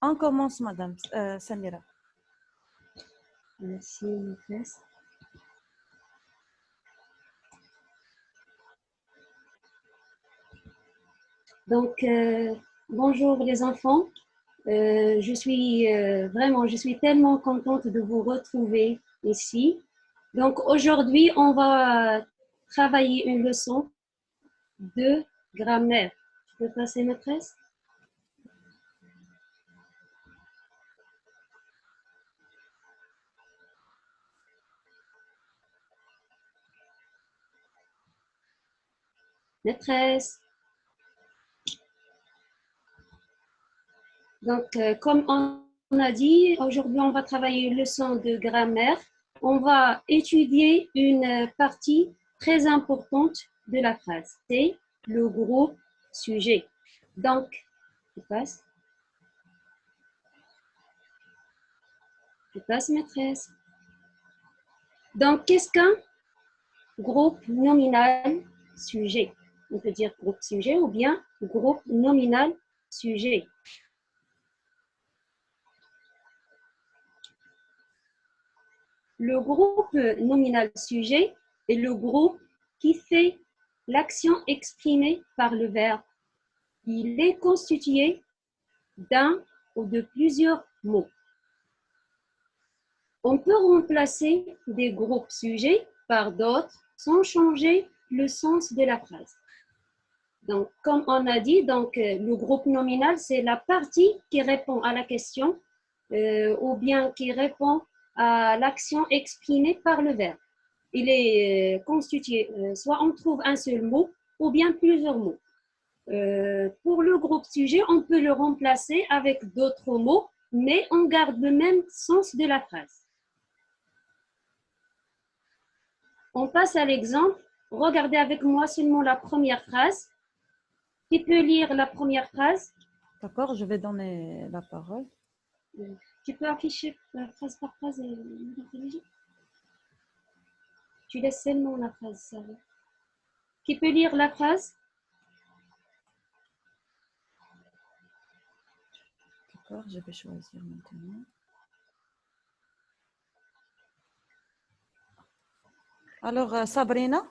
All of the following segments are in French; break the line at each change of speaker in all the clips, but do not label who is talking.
On commence, Madame Samira.
Merci, maîtresse. Donc, bonjour les enfants. Je suis tellement contente de vous retrouver ici. Donc, aujourd'hui, on va travailler une leçon de grammaire. Tu peux passer, maîtresse? Maîtresse. Donc, comme on a dit, aujourd'hui, on va travailler une leçon de grammaire. On va étudier une partie très importante de la phrase. C'est le groupe sujet. Donc, je passe, maîtresse. Donc, qu'est-ce qu'un groupe nominal sujet? On peut dire groupe sujet ou bien groupe nominal sujet. Le groupe nominal sujet est le groupe qui fait l'action exprimée par le verbe. Il est constitué d'un ou de plusieurs mots. On peut remplacer des groupes sujets par d'autres sans changer le sens de la phrase. Donc, comme on a dit, le groupe nominal, c'est la partie qui répond à la question ou bien qui répond à l'action exprimée par le verbe. Il est constitué, soit on trouve un seul mot ou bien plusieurs mots. Pour le groupe sujet, on peut le remplacer avec d'autres mots, mais on garde le même sens de la phrase. On passe à l'exemple. Regardez avec moi seulement la première phrase. Qui peut lire la première phrase?
D'accord, je vais donner la parole.
Tu peux afficher phrase par phrase et tu laisses seulement la phrase, Sarah. Qui peut lire la phrase?
D'accord, je vais choisir maintenant. Alors, Sabrina?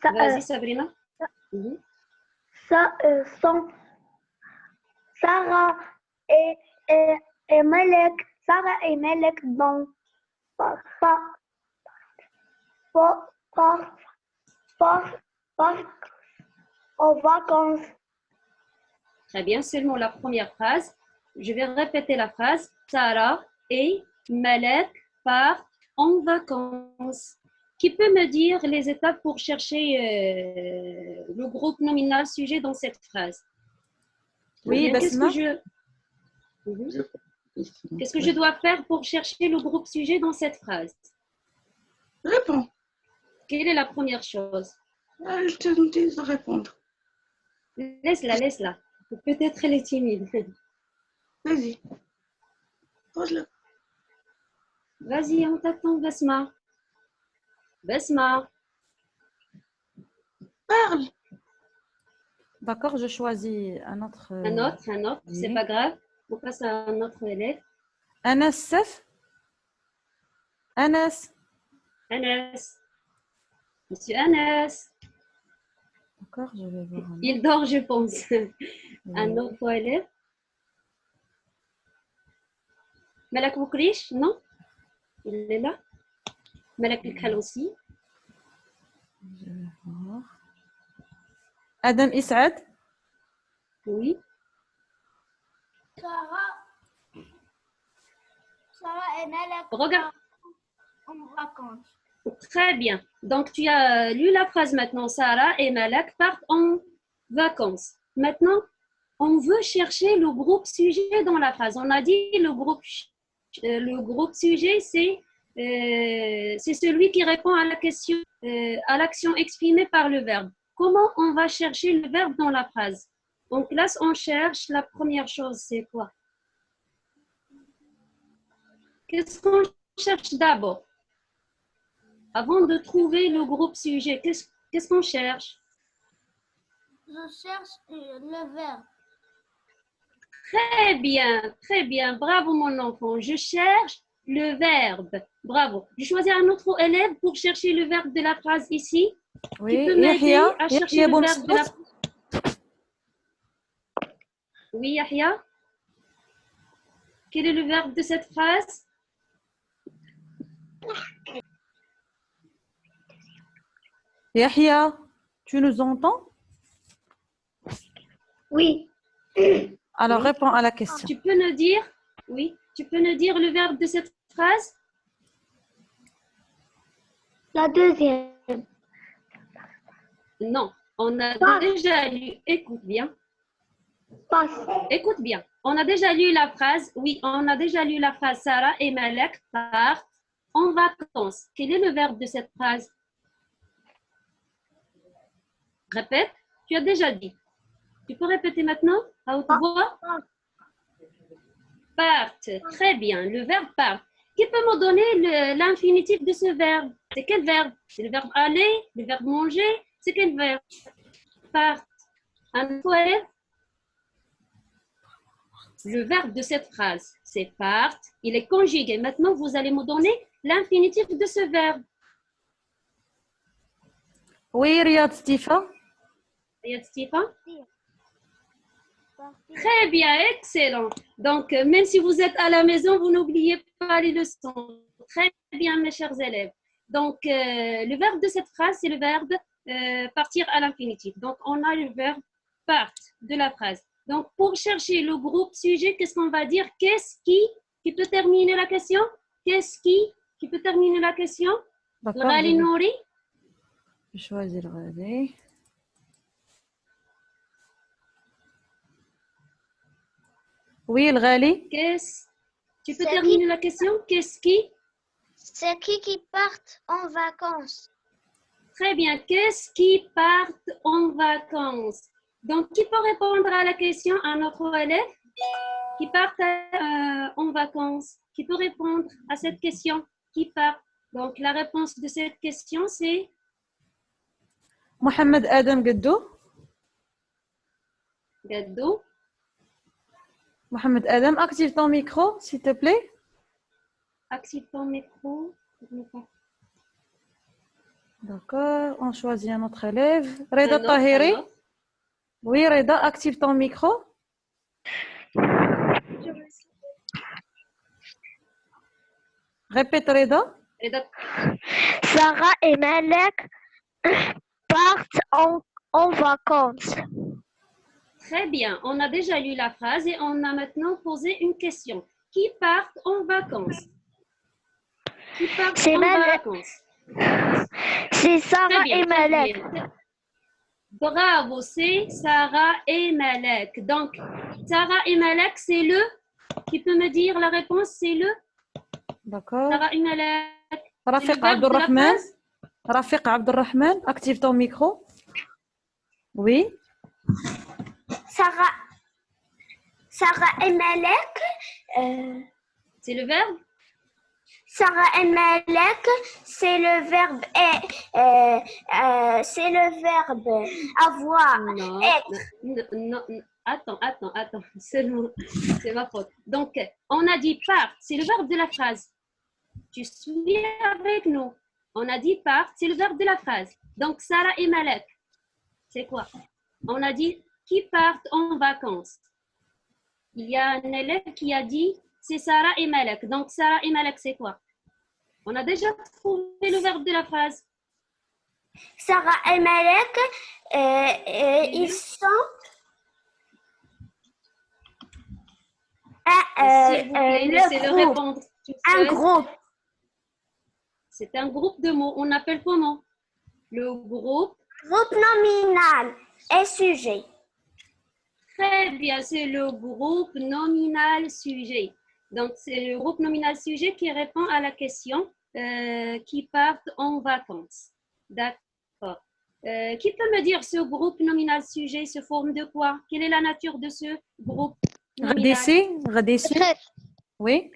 Vas-y, Sabrina.
Sarah et Malek partent aux vacances.
Très bien, seulement la première phrase. Je vais répéter la phrase. Sarah et Malek partent en vacances. Qui peut me dire les étapes pour chercher le groupe nominal sujet dans cette phrase?
Oui,
qu'est-ce que je dois faire pour chercher le groupe sujet dans cette phrase?
Réponds.
Quelle est la première chose?
Je te dis de répondre.
Laisse-la. Peut-être elle est timide.
Vas-y. Pose-la.
Vas-y, on t'attend, Basma. Basma.
Parle.
D'accord, je choisis un autre.
Un autre, oui. C'est pas grave. On passe à un autre élève.
Anas Sef. Anas.
Monsieur Anas.
D'accord, je vais voir.
Il dort, je pense. Un autre élève. Malak Boukrish, non? Il est là. Malak Bukhal aussi.
Je vais voir. Adam Issaad.
Oui.
Sarah et Malek
Regarde.
En vacances.
Très bien. Donc, tu as lu la phrase maintenant. Sarah et Malak partent en vacances. Maintenant, on veut chercher le groupe sujet dans la phrase. On a dit le groupe sujet, c'est celui qui répond à la question, à l'action exprimée par le verbe. Comment on va chercher le verbe dans la phrase? Donc là, on cherche, la première chose, c'est quoi? Qu'est-ce qu'on cherche d'abord? Avant de trouver le groupe sujet, qu'est-ce qu'on cherche?
Je cherche le verbe.
Très bien. Bravo, mon enfant. Je cherche le verbe. Bravo. Je choisis un autre élève pour chercher le verbe de la phrase ici.
Oui,
Qui peut m'aider
Yahya,
à chercher
Yahya
le verbe de la
Boumstout.
Oui, Yahya. Quel est le verbe de cette phrase?
Yahya, tu nous entends?
Oui.
Alors,
Oui.
réponds à la question.
Tu peux nous dire, oui, tu peux nous dire le verbe de cette phrase?
La deuxième.
Non, on a
Passe.
déjà lu. Écoute bien.
Passe.
Écoute bien. On a déjà lu la phrase. Oui, on a déjà lu la phrase. Sarah et Malek partent en vacances. Quel est le verbe de cette phrase? Répète. Tu as déjà dit. Tu peux répéter maintenant à haute voix? Partent. Très bien. Le verbe part. Qui peut me donner l'infinitif de ce verbe? C'est quel verbe? C'est le verbe aller, le verbe manger? C'est quel verbe? Part. Un poème. Le verbe de cette phrase, c'est part. Il est conjugué. Maintenant, vous allez me donner l'infinitif de ce verbe.
Oui, Riyad Stifa.
Riyad Stifan? Très bien, excellent. Donc, même si vous êtes à la maison, vous n'oubliez pas les leçons. Très bien, mes chers élèves. Donc, le verbe de cette phrase, c'est le verbe partir à l'infinitif. Donc, on a le verbe part de la phrase. Donc, pour chercher le groupe sujet, qu'est-ce qu'on va dire? Qu'est-ce qui peut terminer la question? Qu'est-ce qui peut terminer la question?
D'accord.
Ghali Nouri?
Je choisis le Ghali. Oui, le Ghali.
Tu peux
C'est
terminer la question? Qu'est-ce qui?
C'est qui partent en vacances?
Très bien. Qu'est-ce qui partent en vacances? Donc, qui peut répondre à la question à notre élève qui partent en vacances? Qui peut répondre à cette question? Qui part? Donc, la réponse de cette question, c'est
Mohamed Adam Gaddou.
Gaddo.
Mohamed Adam, active ton micro, s'il te plaît.
Active ton micro.
D'accord, on choisit un autre élève. Reda
Un autre,
Tahiri.
un autre.
Oui, Reda, active ton micro. Répète, Reda.
Reda.
Sarah et Malek partent en vacances.
Très bien. On a déjà lu la phrase et on a maintenant posé une question. Qui partent en vacances? Qui partent
C'est
en
Malek.
vacances?
C'est
Très
Sarah
bien,
et
très
Malek.
bien. Bravo, c'est Sarah et Malek. Donc, Sarah et Malek, c'est le... Qui peut me dire la réponse? C'est le...
D'accord.
Sarah et Malek.
Rafiq
le verbe de la
Abdurrahman.
phrase?
Rafiq Abdurrahman, active ton micro. Oui.
Sarah et Malek.
C'est le verbe?
Sarah et Malek, c'est le verbe c'est le verbe avoir.
Non,
Être.
non. Attends. C'est ma faute. Donc, on a dit part, c'est le verbe de la phrase. Tu suis avec nous. On a dit part, c'est le verbe de la phrase. Donc, Sarah et Malek, c'est quoi? On a dit qui partent en vacances. Il y a un élève qui a dit c'est Sarah et Malek. Donc, Sarah et Malek, c'est quoi? On a déjà trouvé le verbe de la phrase.
Sarah et Malek, ils sont
S'il vous plaît, laissez-le
groupe.
répondre.
Un groupe.
C'est un groupe de mots. On appelle comment? Le groupe.
Groupe nominal et sujet.
Très bien, c'est le groupe nominal sujet. Donc, c'est le groupe nominal sujet qui répond à la question qui partent en vacances. D'accord. Qui peut me dire ce groupe nominal sujet se forme de quoi? Quelle est la nature de ce groupe nominal?
Radissi. Oui.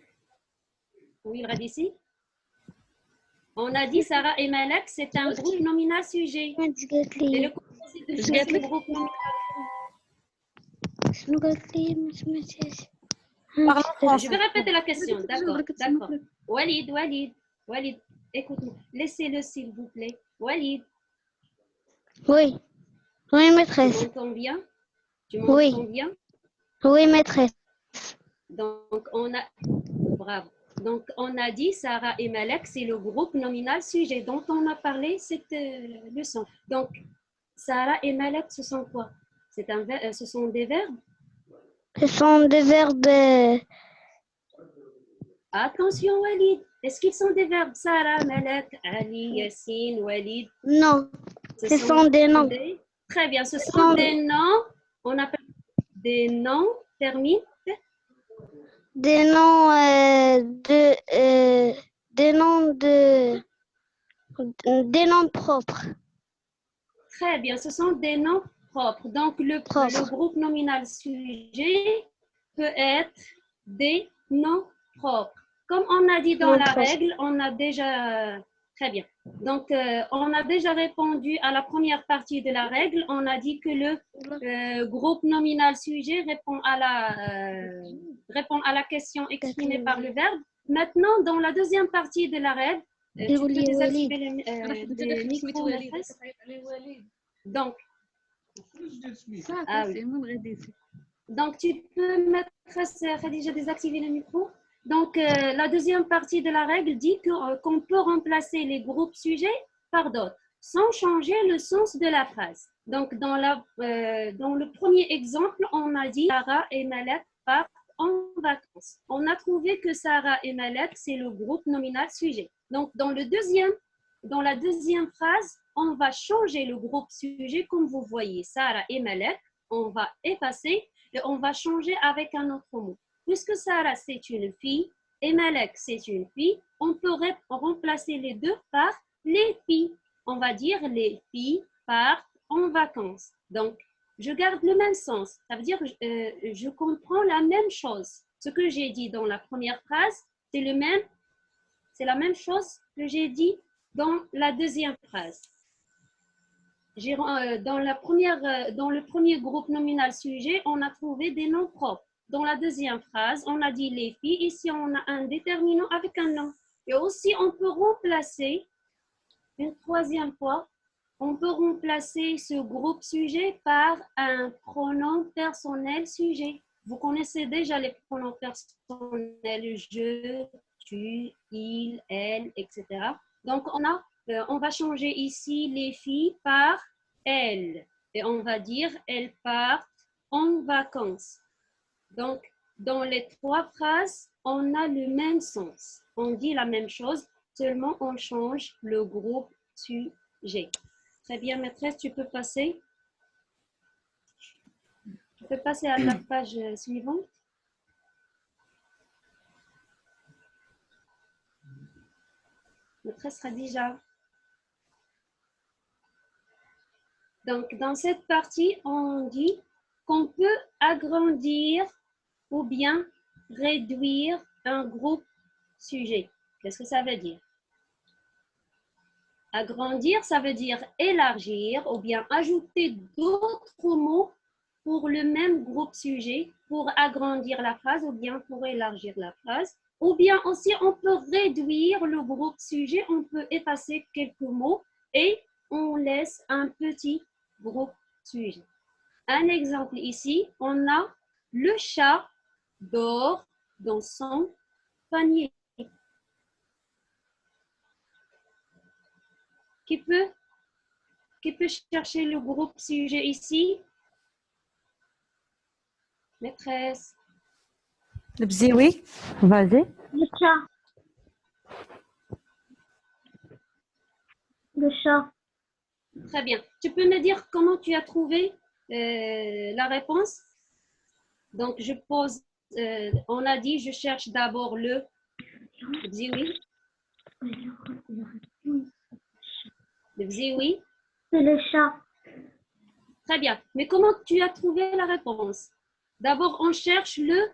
Oui, il reste ici. On a dit Sarah et Malek, c'est un groupe nominal sujet. C'est le composé de ce groupe nominal.
Parle en
Je
français.
vais répéter la question. D'accord, d'accord. Walid, Walid, Walid, écoute-moi. Laissez-le, s'il vous plaît. Walid,
Oui. Oui,
tu
maîtresse.
m'entends bien? Tu
Oui.
m'entends bien?
Oui, maîtresse.
Donc, on a... Bravo. Donc, on a dit Sarah et Malek, c'est le groupe nominal sujet dont on a parlé cette leçon. Donc, Sarah et Malek, ce sont quoi? Ce sont des verbes?
Ce sont des verbes.
Attention, Walid. Est-ce qu'ils sont des verbes? Sarah, Malek, Ali, Yassine, Walid.
Non. Ce sont des noms.
Très bien, ce sont des noms. On appelle des noms. Termine.
Des noms des noms propres.
Très bien, ce sont des noms propres. Donc, le groupe nominal sujet peut être des noms propres. Comme on a dit dans la règle, on a déjà... Très bien. Donc, on a déjà répondu à la première partie de la règle. On a dit que le groupe nominal sujet répond à la question exprimée par le verbe. Maintenant, dans la deuxième partie de la règle, tu peux désactiver le micro, maîtresse. Donc, donc, tu peux, maîtresse Khadija, désactiver le micro. Donc, la deuxième partie de la règle dit qu'on peut remplacer les groupes sujets par d'autres, sans changer le sens de la phrase. Donc, dans le premier exemple, on a dit Sarah et Malek partent en vacances. On a trouvé que Sarah et Malek, c'est le groupe nominal sujet. Donc, dans la deuxième phrase, on va changer le groupe sujet comme vous voyez. Sarah et Malek, on va effacer et on va changer avec un autre mot. Puisque Sarah, c'est une fille et Malek, c'est une fille, on peut remplacer les deux par les filles. On va dire les filles partent en vacances. Donc, je garde le même sens. Ça veut dire que je comprends la même chose. Ce que j'ai dit dans la première phrase, c'est la même chose que j'ai dit dans la deuxième phrase. Dans le premier groupe nominal sujet, on a trouvé des noms propres. Dans la deuxième phrase, on a dit les filles. Ici, on a un déterminant avec un nom. Et aussi, on peut remplacer, une troisième fois, on peut remplacer ce groupe sujet par un pronom personnel sujet. Vous connaissez déjà les pronoms personnels, je, tu, il, elle, etc. Donc, on va changer ici les filles par elles. Et on va dire elles partent en vacances. Donc, dans les trois phrases, on a le même sens. On dit la même chose, seulement on change le groupe sujet. Très bien, maîtresse, tu peux passer. Tu peux passer à la page suivante. Maîtresse Khadija. Donc, dans cette partie, on dit qu'on peut agrandir ou bien réduire un groupe sujet. Qu'est-ce que ça veut dire? Agrandir, ça veut dire élargir ou bien ajouter d'autres mots pour le même groupe sujet, pour agrandir la phrase ou bien pour élargir la phrase. Ou bien aussi, on peut réduire le groupe sujet, on peut effacer quelques mots et on laisse un petit groupe sujet. Un exemple ici, on a le chat dort dans son panier. Qui peut chercher le groupe sujet ici? Maîtresse.
Le bzioui, vas-y.
Le chat. Le chat.
Très bien. Tu peux me dire comment tu as trouvé la réponse? Donc, je pose, on a dit, je cherche d'abord le bzioui. Le bzioui.
C'est le chat.
Très bien. Mais comment tu as trouvé la réponse? D'abord, on cherche le...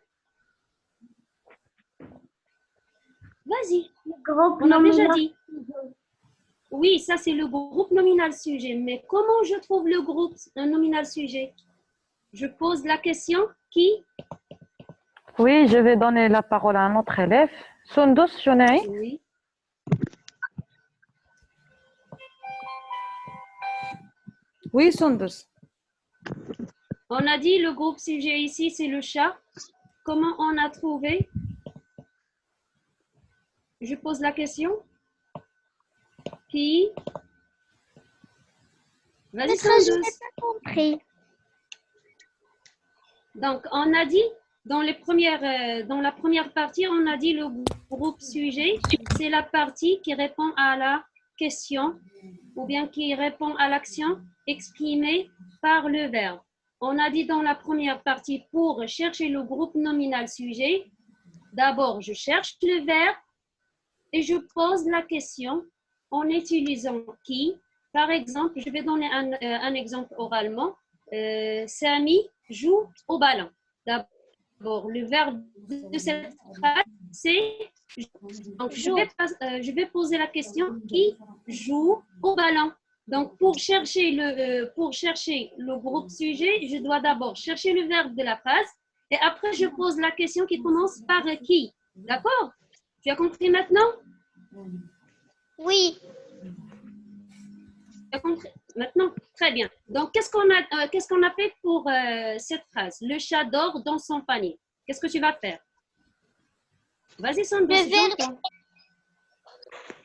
Vas-y. On a déjà dit. Oui, ça c'est le groupe nominal sujet. Mais comment je trouve le groupe nominal sujet? Je pose la question. Qui?
Oui, je vais donner la parole à un autre élève. Sundus, Shunai.
Oui.
Oui, Sundus.
On a dit le groupe sujet ici, c'est le chat. Comment on a trouvé? Je pose la question. Qui? Vas-y,
Maîtresse, je
Sandus.
n'ai pas compris.
Donc, on a dit, dans la première partie, on a dit le groupe sujet, c'est la partie qui répond à la question ou bien qui répond à l'action exprimée par le verbe. On a dit dans la première partie, pour chercher le groupe nominal sujet, d'abord, je cherche le verbe et je pose la question en utilisant qui. Par exemple, je vais donner un exemple oralement. Samy joue au ballon. D'abord, le verbe de cette phrase, c'est donc, je vais poser la question qui joue au ballon. Donc, pour chercher le groupe sujet, je dois d'abord chercher le verbe de la phrase et après, je pose la question qui commence par qui. D'accord? Tu as compris maintenant?
Oui.
Tu as compris maintenant? Très bien. Donc, qu'est-ce qu'on a fait pour cette phrase? Le chat dort dans son panier. Qu'est-ce que tu vas faire? Vas-y, Sandra.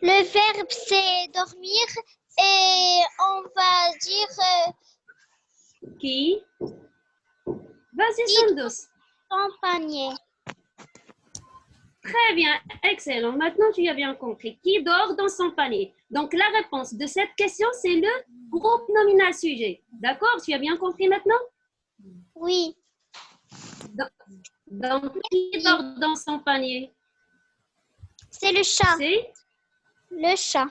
Le verbe, c'est dormir et on va dire
Qui? Vas-y, Sandos.
son panier.
Très bien, excellent. Maintenant, tu as bien compris. Qui dort dans son panier? Donc, la réponse de cette question, c'est le groupe nominal sujet. D'accord? Tu as bien compris maintenant?
Oui.
Donc, qui dort dans son panier?
C'est le chat.
C'est?
Le chat.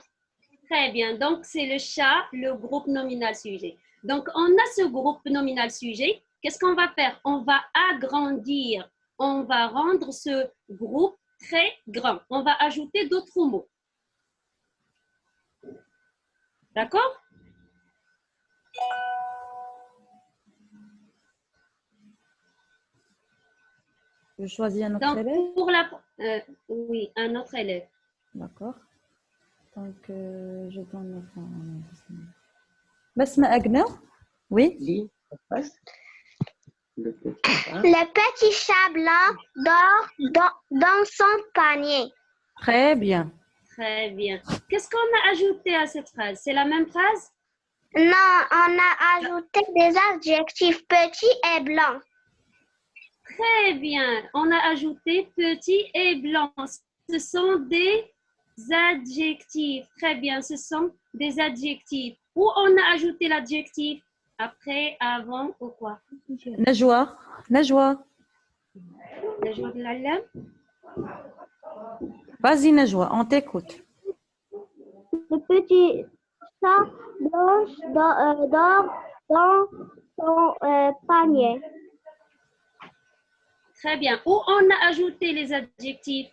Très bien. Donc, c'est le chat, le groupe nominal sujet. Donc, on a ce groupe nominal sujet. Qu'est-ce qu'on va faire? On va agrandir. On va rendre ce groupe très grand. On va ajouter d'autres mots. D'accord?
Je choisis un autre
Donc,
élève.
pour oui, un autre élève.
D'accord. Donc, je donne... Basma Agna. Oui.
Le petit chat blanc dort dans son panier.
Très bien.
Très bien. Qu'est-ce qu'on a ajouté à cette phrase? C'est la même phrase?
Non, on a ajouté des adjectifs petit et blanc.
Très bien. On a ajouté petit et blanc. Ce sont des adjectifs. Très bien. Ce sont des adjectifs. Où on a ajouté l'adjectif? Après, avant ou quoi?
Najwa. Najwa.
Najwa Bilallah.
Vas-y, Najwa, on t'écoute.
Le petit chat blanc dort dans son panier.
Très bien. Où on a ajouté les adjectifs?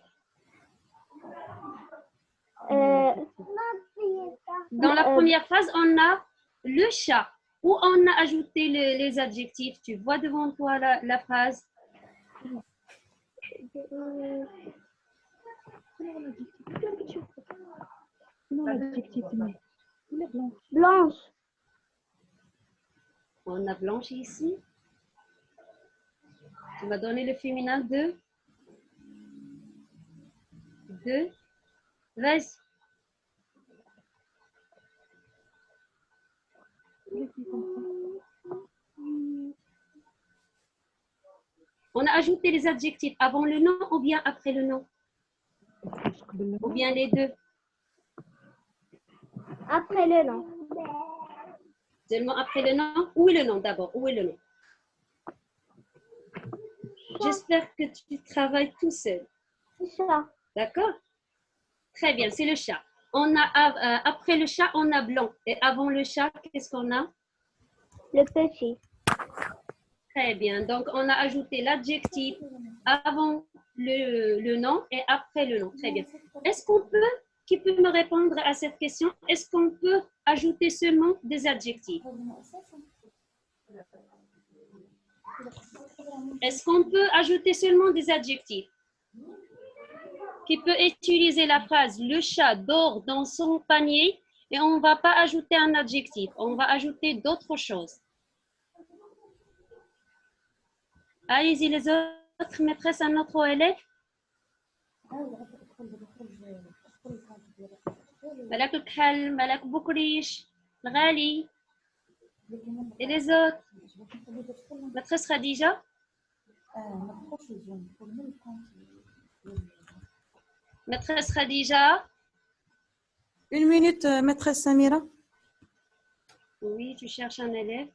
Dans la première phrase, on a le chat. Où on a ajouté les adjectifs? Tu vois devant toi la phrase?
Blanche.
On a blanche ici. Tu vas donner le féminin de. Vas-y. On a ajouté les adjectifs avant le nom ou bien après le nom? Ou bien les deux?
Après le nom.
Seulement après le nom? Où est le nom d'abord? Où est le nom? J'espère que tu travailles tout seul.
Chat.
D'accord? Très bien, c'est le chat. Après le chat, on a blanc. Et avant le chat, qu'est-ce qu'on a?
Le petit.
Très bien. Donc, on a ajouté l'adjectif avant le nom et après le nom. Très bien. Qui peut me répondre à cette question? Est-ce qu'on peut ajouter seulement des adjectifs? Est-ce qu'on peut ajouter seulement des adjectifs? Qui peut utiliser la phrase « Le chat dort dans son panier » et on ne va pas ajouter un adjectif, on va ajouter d'autres choses. Allez-y les autres, maîtresse, un autre élève. Malak الكحل, Malak Boukrish, Ghali. Et les autres? Maîtresse Khadija? Maîtresse Khadija?
1 minute, maîtresse Samira.
Oui, tu cherches un élève.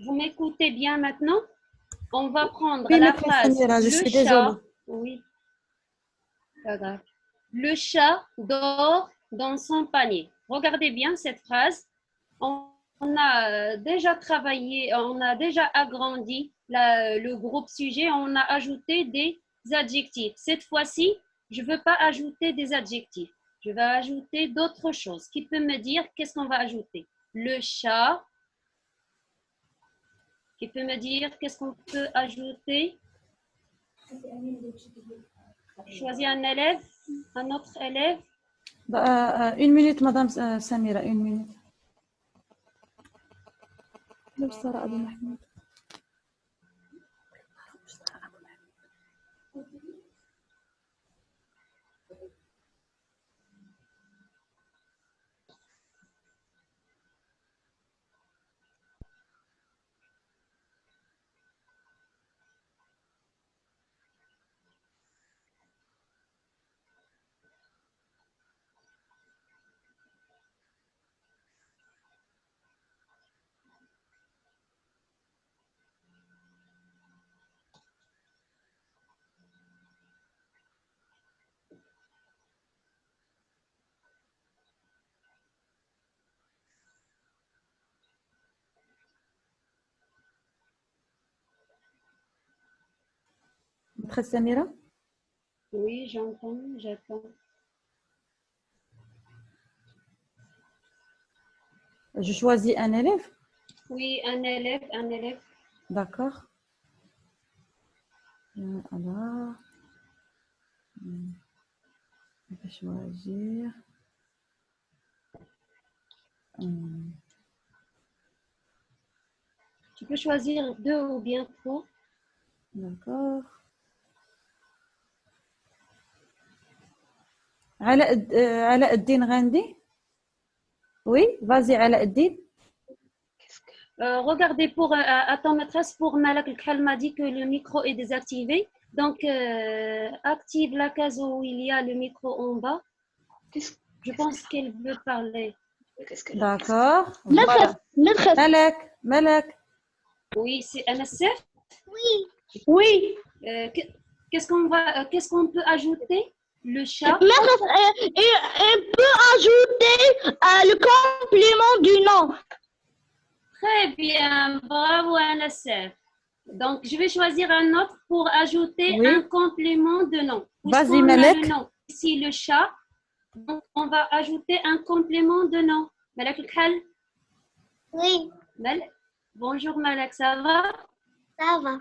Vous m'écoutez bien maintenant? On va prendre
Oui,
la
maîtresse
phrase
Samira, je
le
suis
chat.
désolée.
Oui, pas grave. Le chat dort dans son panier. Regardez bien cette phrase. On a déjà travaillé, on a déjà agrandi le groupe sujet, on a ajouté des adjectifs. Cette fois-ci, je ne veux pas ajouter des adjectifs. Je vais ajouter d'autres choses. Qui peut me dire qu'est-ce qu'on va ajouter? Le chat. Qui peut me dire qu'est-ce qu'on peut ajouter? Choisis un élève, un autre élève.
1 minute, madame Samira, 1 minute. Maîtresse Samira?
Oui, j'entends, j'attends.
Je choisis un élève?
Oui, un élève, un élève.
D'accord. Alors, je vais choisir.
Tu peux choisir 2 ou bien 3.
D'accord. علاء الدين غاندي. Oui, vas-y علاء الدين.
Regardez pour, attends maîtresse, pour Malak El m'a dit que le micro est désactivé. Donc, active la case où il y a le micro en bas. Je pense qu'elle veut parler.
D'accord. Voilà. Malak, Malak.
Oui, c'est NSF.
Oui.
Qu'est-ce qu'on peut ajouter? Le chat.
Maîtresse, et peut ajouter le complément du nom.
Très bien, bravo NSF. Donc, je vais choisir un autre pour ajouter
Oui.
un complément de nom.
Vas-y,
Puisqu'on a
Malek.
le nom. Ici, le chat. Donc, on va ajouter un complément de nom. Malak El-Khal.
Oui,
Bonjour Malak, ça va?
ça va.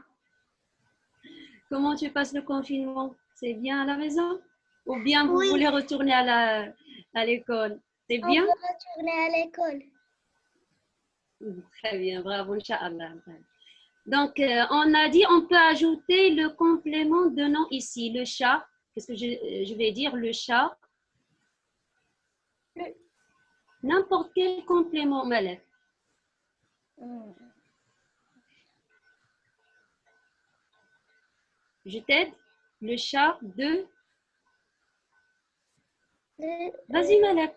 Comment tu passes le confinement? C'est bien à la maison? Ou bien vous
Oui.
voulez retourner à l'école? C'est
On
bien?
peut retourner à l'école.
Très bien, bravo, Inch'Allah. Donc, on a dit on peut ajouter le complément de nom ici, le chat. Qu'est-ce que je vais dire? Le chat. N'importe quel complément, Malek. Je t'aide. Le chat de... Vas-y, Malek.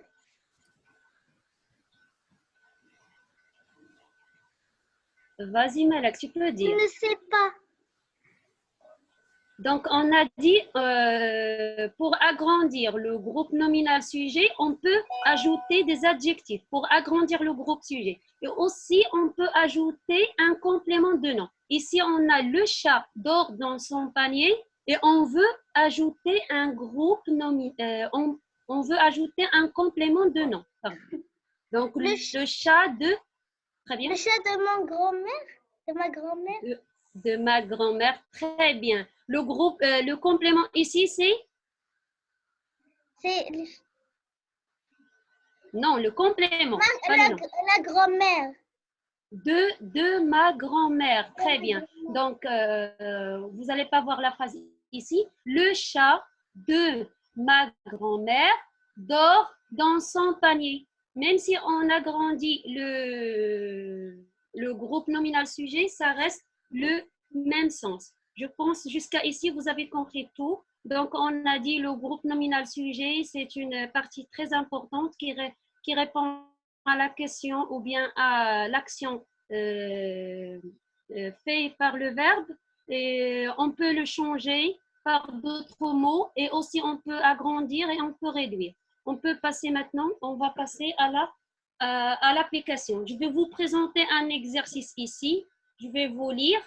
Vas-y, Malek, tu peux
Je
dire.
ne sais pas.
Donc, on a dit, pour agrandir le groupe nominal sujet, on peut ajouter des adjectifs pour agrandir le groupe sujet. Et aussi, on peut ajouter un complément de nom. Ici, on a le chat dort dans son panier et on veut ajouter un groupe nominal. On veut ajouter un complément de nom. Pardon. Donc, le chat de... Très bien.
Le chat de mon grand-mère, de ma grand-mère.
De ma grand-mère, très bien. Le groupe, le complément ici, c'est?
C'est
Non, le complément.
la grand-mère.
De ma grand-mère, très bien. Donc, vous n'allez pas voir la phrase ici. Le chat de ma grand-mère dort dans son panier. Même si on agrandit le groupe nominal sujet, ça reste le même sens. Je pense jusqu'à ici, vous avez compris tout. Donc, on a dit le groupe nominal sujet, c'est une partie très importante qui répond à la question ou bien à l'action faite par le verbe. Et on peut le changer par d'autres mots et aussi on peut agrandir et on peut réduire. On peut passer maintenant, on va passer à l'application. Je vais vous présenter un exercice ici. Je vais vous lire.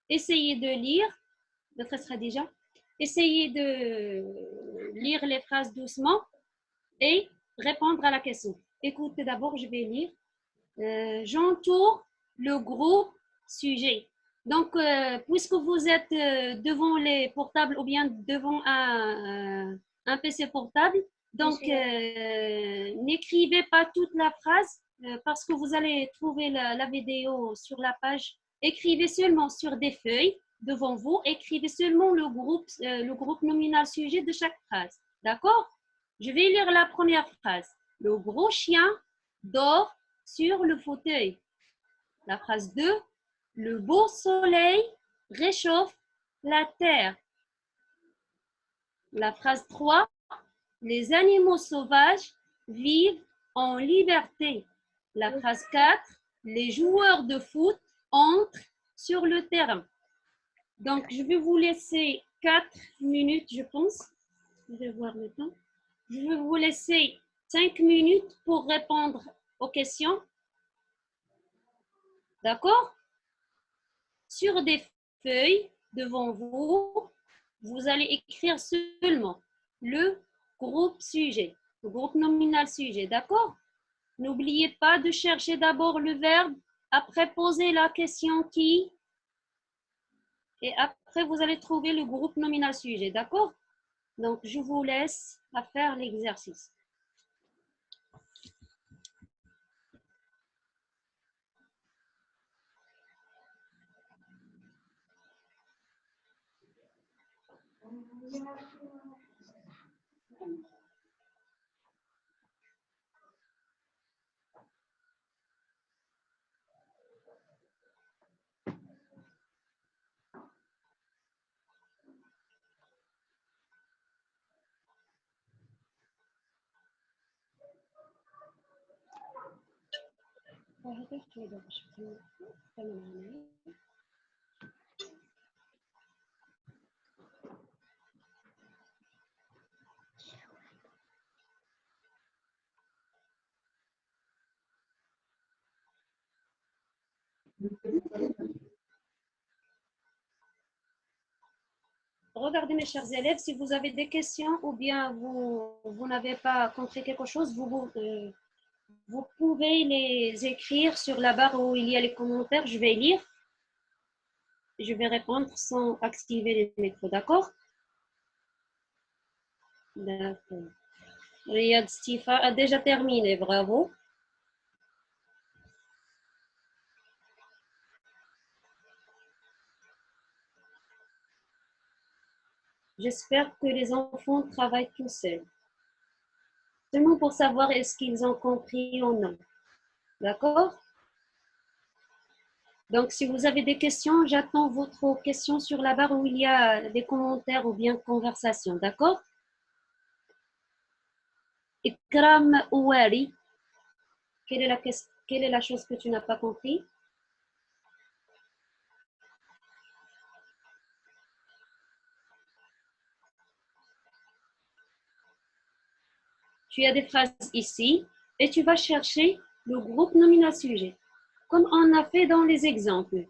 Essayez de lire. Votre sera déjà. Essayez de lire les phrases doucement et répondre à la question. Écoutez d'abord, je vais lire. J'entoure le groupe sujet. Donc, puisque vous êtes devant les portables ou bien devant un PC portable, donc n'écrivez pas toute la phrase parce que vous allez trouver la vidéo sur la page. Écrivez seulement sur des feuilles devant vous, écrivez seulement le groupe nominal sujet de chaque phrase. D'accord? Je vais lire la première phrase. Le gros chien dort sur le fauteuil. La phrase 2. Le beau soleil réchauffe la terre. La phrase 3. Les animaux sauvages vivent en liberté. La phrase 4. Les joueurs de foot entrent sur le terrain. Donc, je vais vous laisser 4 minutes, je pense. Je vais voir le temps. Je vais vous laisser 5 minutes pour répondre aux questions. D'accord? Sur des feuilles devant vous, vous allez écrire seulement le groupe sujet, le groupe nominal sujet. D'accord? N'oubliez pas de chercher d'abord le verbe, après poser la question qui, et après vous allez trouver le groupe nominal sujet. D'accord? Donc, je vous laisse à faire l'exercice. Regardez mes chers élèves, si vous avez des questions ou bien vous n'avez pas compris quelque chose, vous pouvez les écrire sur la barre où il y a les commentaires. Je vais lire. Je vais répondre sans activer les micros, d'accord? D'accord. Riyad Stifa a déjà terminé, bravo. J'espère que les enfants travaillent tout seuls. Seulement pour savoir est-ce qu'ils ont compris ou non. D'accord? Donc, si vous avez des questions, j'attends votre question sur la barre où il y a des commentaires ou bien conversations. D'accord? Ikram Ouari, quelle est la chose que tu n'as pas compris? tu as des phrases ici et tu vas chercher le groupe nominal sujet, comme on a fait dans les exemples.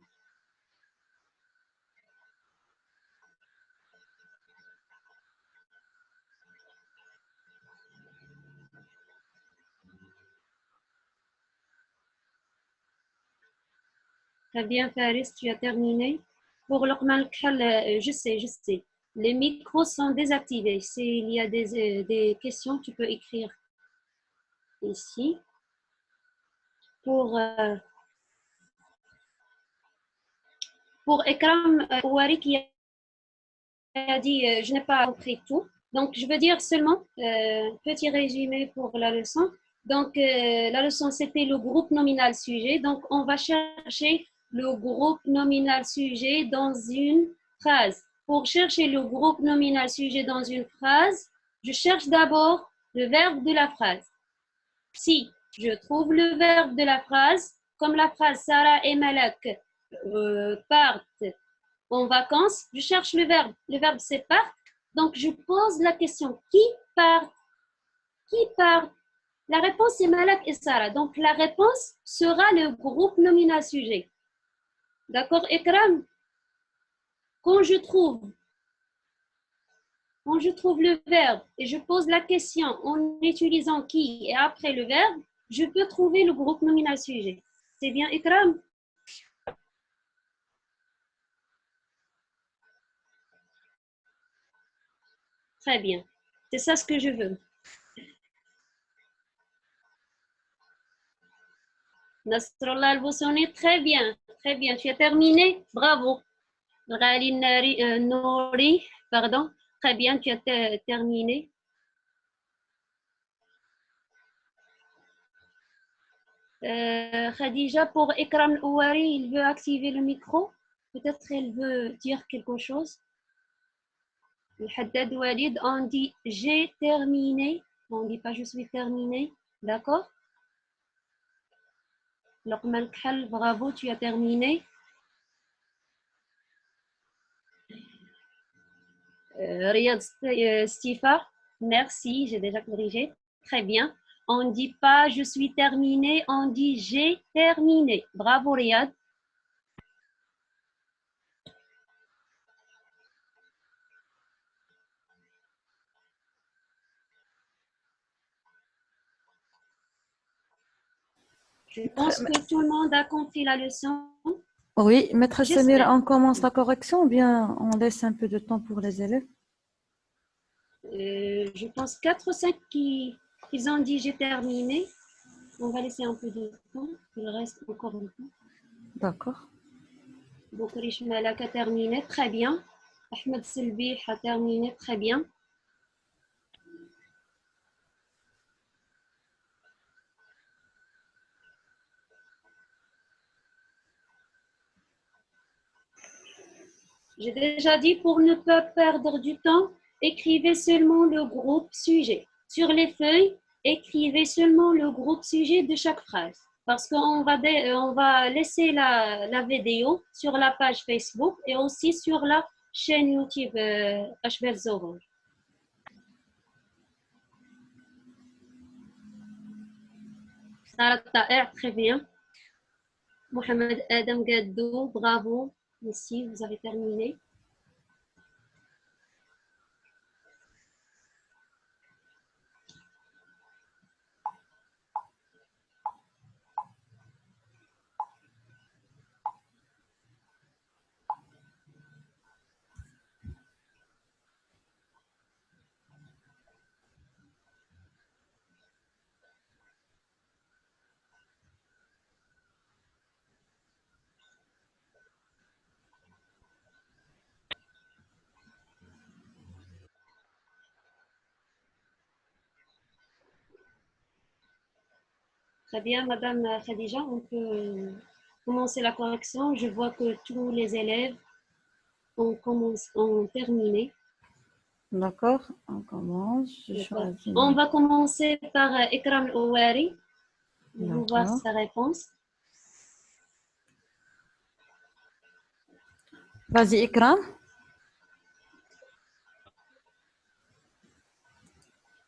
Très bien, Faris, tu as terminé. Pour Luqman al-Khal, je sais. Les micros sont désactivés. S'il y a des questions, tu peux écrire ici. Pour Ekram Ouari qui a dit je n'ai pas compris tout. Donc, je veux dire seulement, petit résumé pour la leçon. Donc, la leçon, c'était le groupe nominal sujet. Donc, on va chercher le groupe nominal sujet dans une phrase. Pour chercher le groupe nominal sujet dans une phrase, je cherche d'abord le verbe de la phrase. Si je trouve le verbe de la phrase, comme la phrase Sarah et Malak partent en vacances, je cherche le verbe. Le verbe c'est part. Donc je pose la question qui part? Qui part? La réponse c'est Malak et Sarah. Donc la réponse sera le groupe nominal sujet. D'accord, Ekram? Quand je trouve le verbe et je pose la question en utilisant qui et après le verbe, je peux trouver le groupe nominal sujet. C'est bien, Ikram? Très bien. C'est ça ce que je veux. Nasrallah Al-Boussoni, très bien. Très bien. Tu as terminé? Bravo. Ghali Nouri, pardon. Très bien, tu as terminé. Khadija, pour Ikram Ouari, il veut activer le micro. Peut-être elle veut dire quelque chose. Le Haddad Walid, on dit j'ai terminé. On ne dit pas je suis terminé. D'accord? Luqman Khal, bravo, tu as terminé. Riyad Stifa, merci, j'ai déjà corrigé. Très bien. On ne dit pas je suis terminé, on dit j'ai terminé. Bravo, Riyad. Je pense que tout le monde a compris la leçon.
Oui, Maître Samir,
J'espère.
on commence la correction ou bien on laisse un peu de temps pour les élèves?
Je pense 4 ou 5 qui ont dit j'ai terminé. On va laisser un peu de temps. Il reste encore un peu.
D'accord.
Boukrish Malak a terminé. Très bien. Ahmed Selbi a terminé. Très bien. J'ai déjà dit, pour ne pas perdre du temps, écrivez seulement le groupe sujet. Sur les feuilles, écrivez seulement le groupe sujet de chaque phrase. Parce qu'on va laisser la vidéo sur la page Facebook et aussi sur la chaîne YouTube HBL Zohor. Sarah Taher, très bien. Mohamed Adam Gaddou, bravo. Ici, vous avez terminé. Très bien, Madame Khadija, on peut commencer la correction. Je vois que tous les élèves ont terminé.
D'accord, on commence. Je choisis.
On va commencer par Ikram Ouari. On va voir
D'accord.
sa réponse.
Vas-y, Ikram.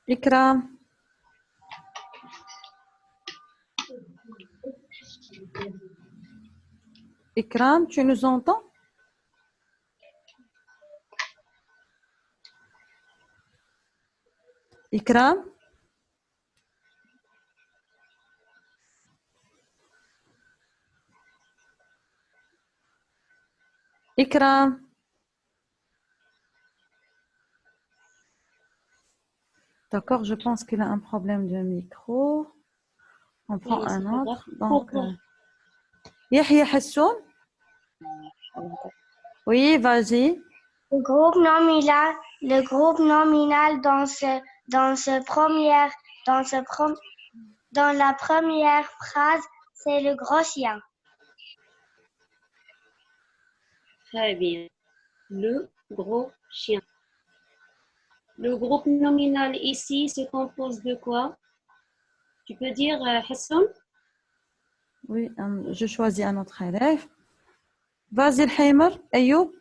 Ikram. Ikram, tu nous entends? Ikram? Ikram? D'accord, je pense qu'il a un problème de micro. On prend
Oui, c'est
un
pas grave.
autre. Donc, Yahya Hassoun? Oui, vas-y.
Le groupe nominal dans la première phrase, c'est le gros chien.
Très bien. Le gros chien. Le groupe nominal ici se compose de quoi? Tu peux dire, Hassan?
Oui, je choisis un autre élève. Vas-y, Al-Haymer. Ayoub.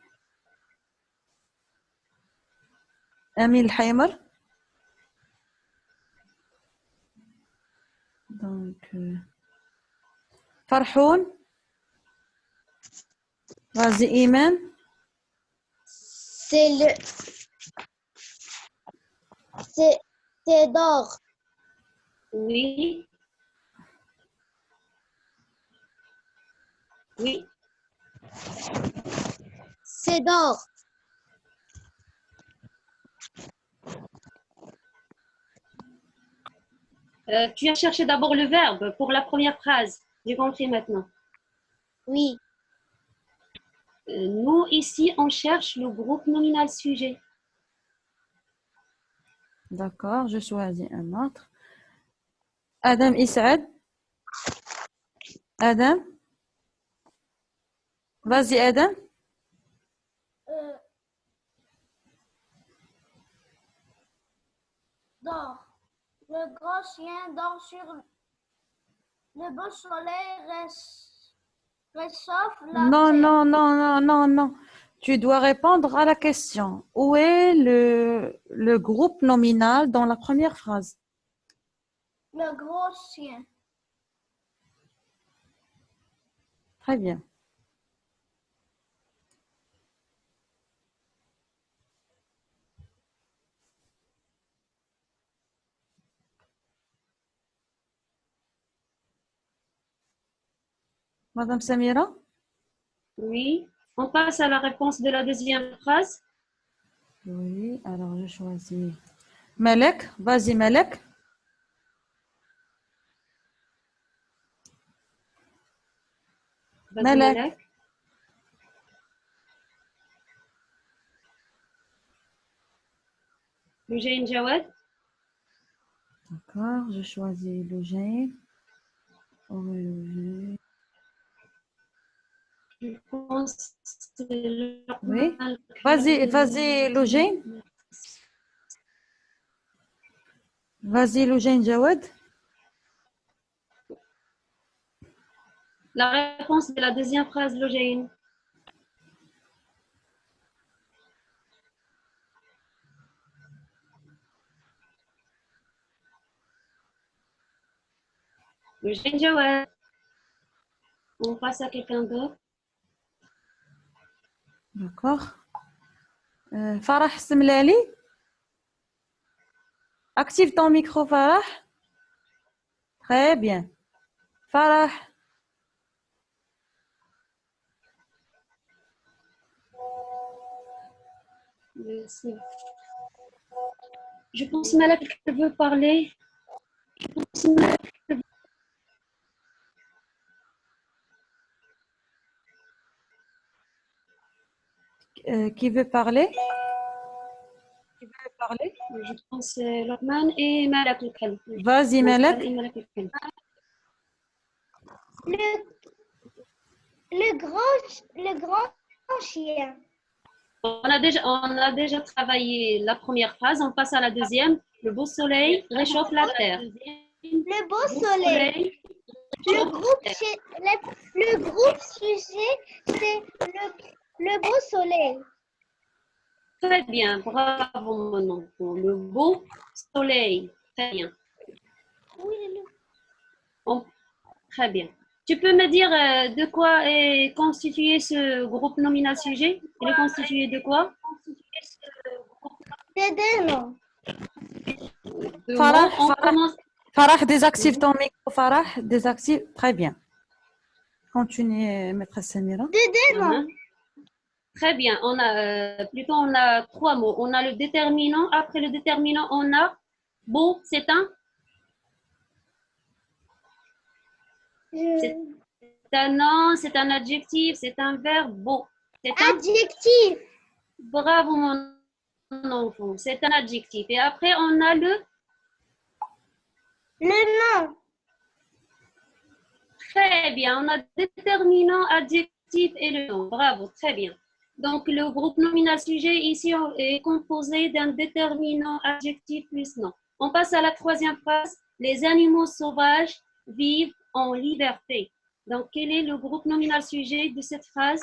Amil Haymer. Donc, Farhoun. Vas-y, Iman.
C'est d'or.
Oui. Oui.
C'est d'or.
Tu as cherché d'abord le verbe pour la première phrase. J'ai compris maintenant.
Oui.
Nous, ici, on cherche le groupe nominal sujet.
D'accord, je choisis un autre. Adam Issaad. Adam. Vas-y, Adam.
Dort. Le gros chien dort sur le beau soleil réchauffe la
Non,
terre.
non, non, non, non, non. Tu dois répondre à la question. Où est le groupe nominal dans la première phrase?
Le gros chien.
Très bien. Madame Samira?
Oui. On passe à la réponse de la deuxième phrase.
Oui, alors je choisis. Malek, vas-y Malek.
Vas-y,
Malek.
Malek. Loujain Jawad.
D'accord, je choisis le G.
Je pense que c'est
Oui.
normal
Vas-y,
que-
vas-y, Login. Vas-y, Login Jawad.
La réponse de la deuxième phrase, Loujain. Loujain Jawad. On passe à quelqu'un d'autre.
D'accord. Farah Semlali. Active ton micro, Farah. Très bien. Farah.
Merci. Je pense que Malek veut parler.
Qui veut parler? Qui veut parler?
Je pense que c'est Lokman et Malek Lekal.
Vas-y, Malek.
Le grand chien.
On a déjà travaillé la première phrase. On passe à la deuxième. Le beau soleil réchauffe la terre.
Le beau soleil. Le groupe sujet, c'est le beau soleil.
Très bien, bravo mon enfant. Le beau soleil. Très bien.
Oui,
Très bien. Tu peux me dire de quoi est constitué ce groupe nominal sujet? Il est constitué de quoi?
C'est des noms.
De
Farah,
mots. On
Farah.
commence.
Farah, désactive ton micro, Farah. Désactive. Très bien. Continue, maîtresse Samira.
Des noms.
Très bien. On a 3 mots. On a le déterminant. Après le déterminant, on a beau. C'est un nom, c'est un adjectif, c'est un verbe. Beau. C'est un
Adjectif.
bravo mon enfant. C'est un adjectif. Et après, on a le
Le nom.
très bien. On a déterminant, adjectif et le nom. Bravo, très bien. Donc, le groupe nominal sujet ici est composé d'un déterminant, adjectif plus nom. On passe à la 3e phrase. Les animaux sauvages vivent en liberté. Donc, quel est le groupe nominal sujet de cette phrase?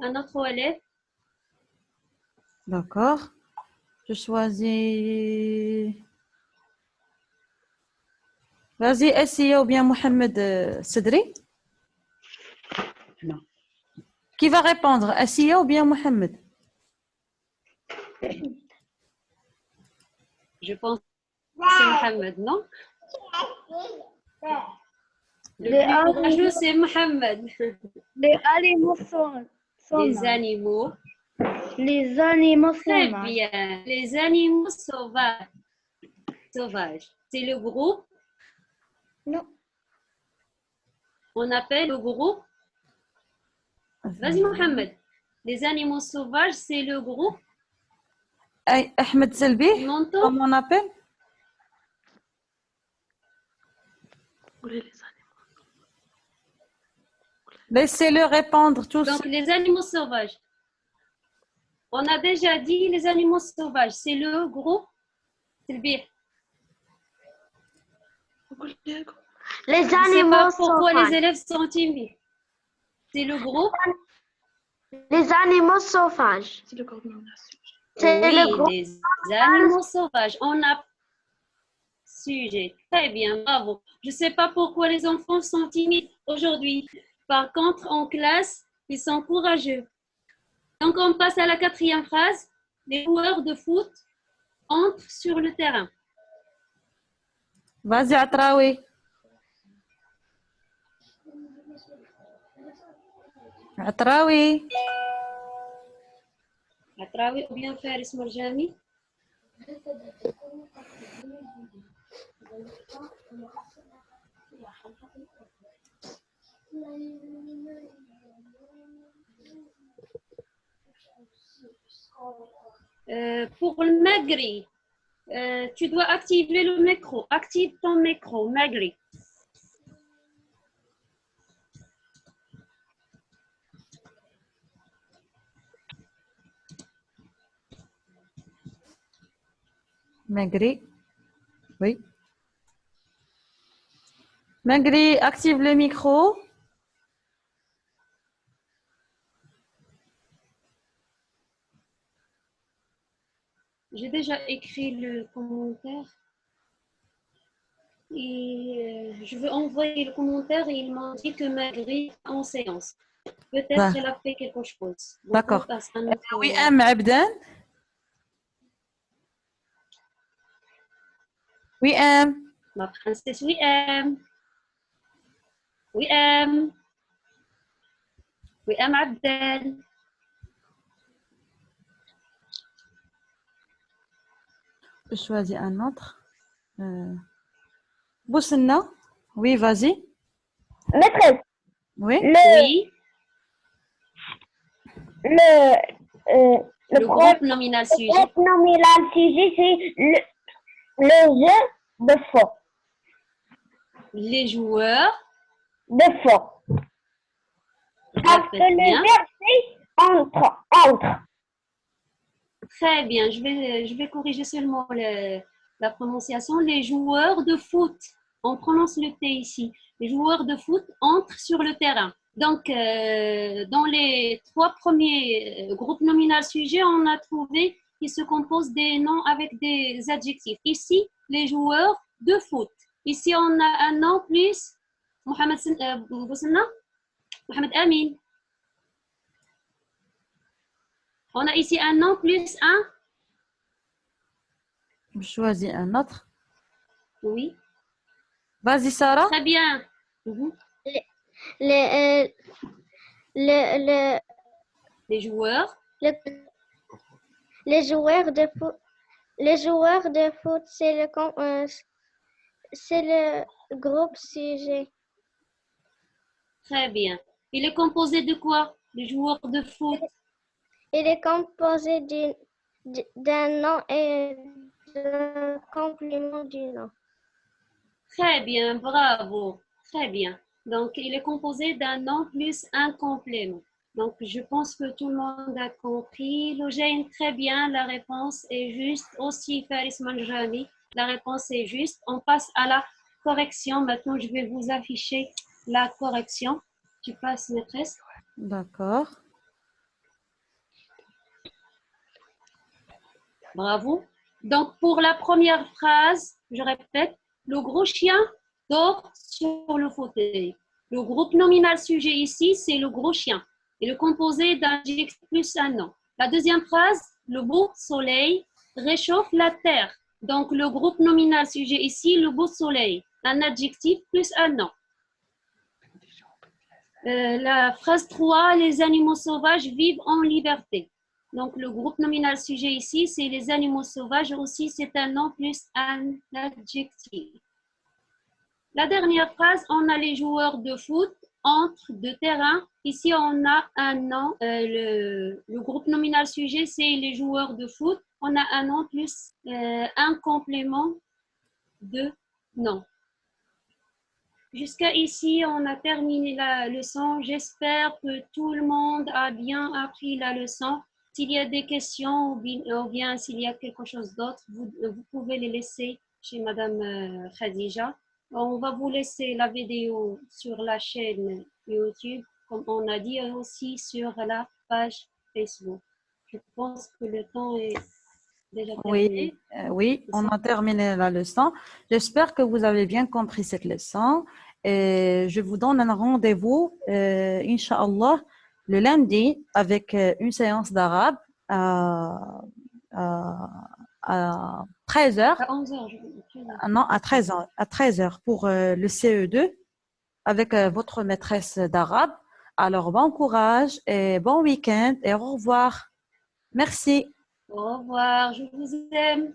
Un autre élève.
D'accord. Je choisis. Vas-y, Essia ou bien Mohamed Sedri? Non. Qui va répondre? Essia ou bien Mohamed?
Je pense que c'est Mohamed, non? Le plus courageux, c'est Mohamed.
Les animaux sont
Les animaux.
Les animaux
Très
sauvages.
bien. Les animaux sauvages. C'est le groupe.
Non.
On appelle le groupe. Vas-y, Mohamed. Les animaux sauvages, c'est le groupe.
Ahmed Selbi,
Tu m'entends?
comment on appelle? Laissez-le répondre tous.
Donc, les animaux sauvages. On a déjà dit les animaux sauvages. C'est le groupe. C'est le bir.
Les
Je ne sais
animaux
pas pourquoi
sauvages.
les élèves sont timides. C'est le groupe.
Les animaux sauvages.
C'est le groupe nominal sujet.
C'est
Oui,
le groupe.
les animaux sauvages. On a sujet. Très bien, bravo. Je ne sais pas pourquoi les enfants sont timides aujourd'hui. Par contre, en classe, ils sont courageux. Donc, on passe à la 4e phrase. Les joueurs de foot entrent sur le terrain.
Vas-y, Atraoui. Atraoui.
Atraoui ou bien Faris Morjani? Pour le Magri, tu dois activer le micro. Active ton micro, Magri.
Magri. Oui. Magri, active le micro.
J'ai déjà écrit le commentaire et je veux envoyer le commentaire et ils m'ont dit que Magri est en séance. Peut-être elle a fait quelque chose. Donc,
D'accord.
on passe à notre-
Oui, Abdan. Oui,
Ma princesse, oui, oui, oui, Abdel.
Je choisis un autre. Boussena. Oui, vas-y.
Maîtresse,
Oui.
Oui,
le
le groupe nominal sujet.
groupe nominal sujet, c'est le jeu de faux.
Les joueurs.
De faux. Parce que le
Bien.
verbe, c'est entre.
Très bien, je vais corriger seulement la prononciation. Les joueurs de foot, on prononce le T ici. Les joueurs de foot entrent sur le terrain. Donc, dans les 3 premiers groupes nominal sujet, on a trouvé qu'ils se composent des noms avec des adjectifs. Ici, les joueurs de foot. Ici, on a un nom plus Mohamed Boussena, Mohamed Amin. On a ici un nom plus un.
Je choisis un autre.
Oui,
Vas-y, Sarah.
très bien. Mhm.
Les, le,
Les joueurs.
le, les joueurs de foot, c'est le groupe sujet.
Très bien. Il est composé de quoi? Les joueurs de foot.
Il est composé d'un nom et d'un complément du nom.
Très bien, bravo. Très bien. Donc, il est composé d'un nom plus un complément. Donc, je pense que tout le monde a compris. Logène, très bien. La réponse est juste. Aussi, Faris Manjani, la réponse est juste. On passe à la correction. Maintenant, je vais vous afficher la correction. Tu passes, maîtresse.
D'accord.
Bravo. Donc, pour la première phrase, je répète, le gros chien dort sur le fauteuil. Le groupe nominal sujet ici, c'est le gros chien. Il est composé d'un adjectif plus un nom. La deuxième phrase, le beau soleil réchauffe la terre. Donc, le groupe nominal sujet ici, le beau soleil. Un adjectif plus un nom. La phrase 3, les animaux sauvages vivent en liberté. Donc, le groupe nominal sujet ici, c'est les animaux sauvages. Aussi, c'est un nom plus un adjectif. La dernière phrase, on a les joueurs de foot entre deux terrains. Ici, on a un nom. Le groupe nominal sujet, c'est les joueurs de foot. On a un nom plus un complément de nom. Jusqu'à ici, on a terminé la leçon. J'espère que tout le monde a bien appris la leçon. S'il y a des questions ou bien s'il y a quelque chose d'autre, vous pouvez les laisser chez Madame Khadija. On va vous laisser la vidéo sur la chaîne YouTube, comme on a dit, et aussi sur la page Facebook. Je pense que le temps est déjà terminé.
Oui, on a terminé la leçon. J'espère que vous avez bien compris cette leçon. Et je vous donne un rendez-vous, Inch'Allah, le lundi avec une séance d'arabe à 13h.
À 11h,
Non, à 13h, à 13h pour le CE2 avec votre maîtresse d'arabe. Alors, bon courage et bon week-end et au revoir. Merci.
Au revoir, je vous aime.